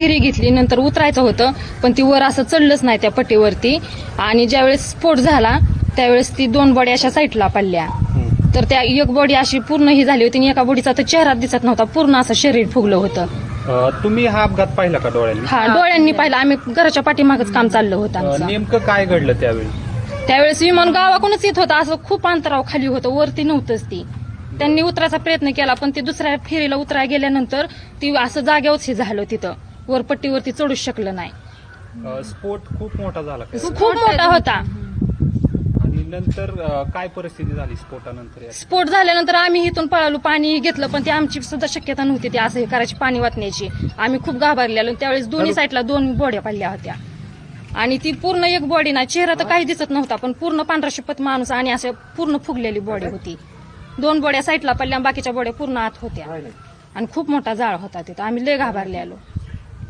फेरी घेतली, नंतर उतरायचं होतं पण ती वर असं चढलंच नाही त्या पट्टीवरती. आणि ज्यावेळेस स्फोट झाला त्यावेळेस ती 2 बॉडी अशा साईडला पडल्या. तर त्या एक बॉडी अशी पूर्ण ही झाली होती आणि एका बॉडीचा तर चेहरा दिसत नव्हता, पूर्ण असं शरीर फुगलं होतं. तुम्ही हा अपघात पाहिला का डोळ्यांनी? हा, डोळ्यांनी पाहिलं. आम्ही घराच्या पाठीमागच काम चाललं होतं आमचं. नेमकं काय घडलं त्यावेळी? त्यावेळेस विमान गावाकडूनच येत होतं, असं खूप अंतरावर खाली होतं, वरती नव्हतंच ती. त्यांनी उतरायचा प्रयत्न केला पण ती दुसऱ्या फेरीला उतरायला गेल्यानंतर ती असं जाग्यावरच हे झालं, तिथं वरपट्टीवरती चढूच शकलं नाही. स्फोट खूप मोठा झाला का? खूप मोठा होता. आणि नंतर काय परिस्थिती झाली स्फोटानंतर? स्फोट झाल्यानंतर आम्ही इथून पळालो, पाणी घेतलं पण ती आमची सुद्धा शक्यता नव्हती ती असं हे करायची, पाणी वाचण्याची. आम्ही खूप घाबरलेलो. त्यावेळेस दोन्ही साईडला 2 बॉड्या पडल्या होत्या आणि ती पूर्ण एक बॉडी ना, चेहरा तर काही दिसत नव्हता पण पूर्ण पांढरा शपथ माणूस आणि असं पूर्ण फुगलेली बॉडी होती. 2 बॉड्या साईडला पडल्या, बाकीच्या बॉड्या पूर्ण आत होत्या आणि खूप मोठा जाळ होता तिथं. आम्ही लय घाबरलेलो.